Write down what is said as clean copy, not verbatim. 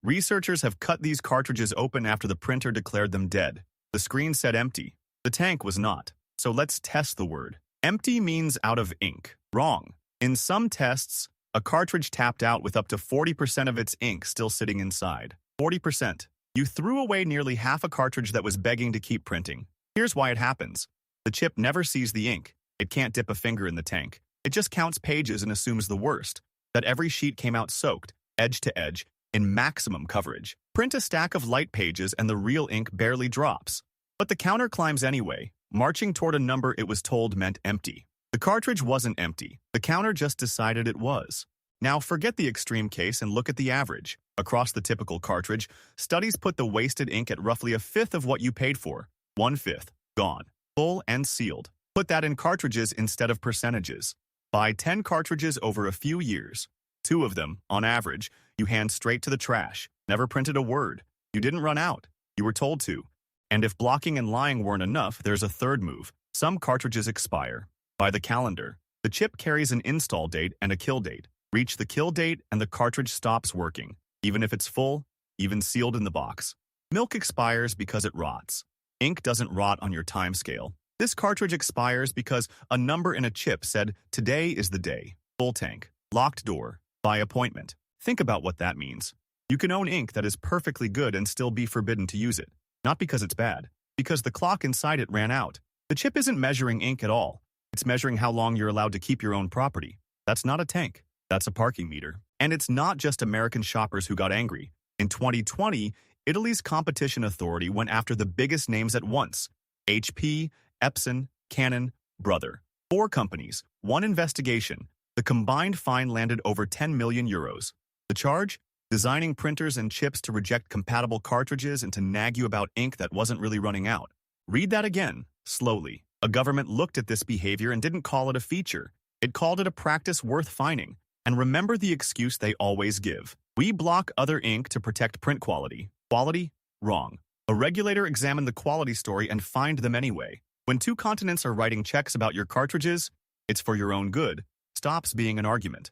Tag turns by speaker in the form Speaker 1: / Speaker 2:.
Speaker 1: Researchers have cut these cartridges open after the printer declared them dead. The screen said empty. The tank was not. So let's test the word. Empty means out of ink. Wrong. In some tests, a cartridge tapped out with up to 40% of its ink still sitting inside. 40%. You threw away nearly half a cartridge that was begging to keep printing. Here's why it happens. The chip never sees the ink. It can't dip a finger in the tank. It just counts pages and assumes the worst, that every sheet came out soaked, edge to edge, in maximum coverage. Print a stack of light pages and the real ink barely drops. But the counter climbs anyway, marching toward a number it was told meant empty. The cartridge wasn't empty. The counter just decided it was. Now forget the extreme case and look at the average. Across the typical cartridge, studies put the wasted ink at roughly a fifth of what you paid for. 1/5. Gone. Full and sealed. Put that in cartridges instead of percentages. Buy 10 cartridges over a few years. 2 of them, on average, you hand straight to the trash. Never printed a word. You didn't run out. You were told to. And if blocking and lying weren't enough, there's a third move. Some cartridges expire. By the calendar. The chip carries an install date and a kill date. Reach the kill date and the cartridge stops working, even if it's full, even sealed in the box. Milk expires because it rots. Ink doesn't rot on your time scale. This cartridge expires because a number in a chip said, "Today is the day." Full tank. Locked door. By appointment. Think about what that means. You can own ink that is perfectly good and still be forbidden to use it. Not because it's bad, because the clock inside it ran out. The chip isn't measuring ink at all. It's measuring how long you're allowed to keep your own property. That's not a tank. That's a parking meter. And it's not just American shoppers who got angry. In 2020, Italy's competition authority went after the biggest names at once. HP, Epson, Canon, Brother. 4 companies, 1 investigation. The combined fine landed over 10 million euros. The charge? Designing printers and chips to reject compatible cartridges and to nag you about ink that wasn't really running out. Read that again, slowly. A government looked at this behavior and didn't call it a feature. It called it a practice worth fining. And remember the excuse they always give. We block other ink to protect print quality. Quality? Wrong. A regulator examined the quality story and fined them anyway. When 2 continents are writing checks about your cartridges, it's for your own good. Stops being an argument.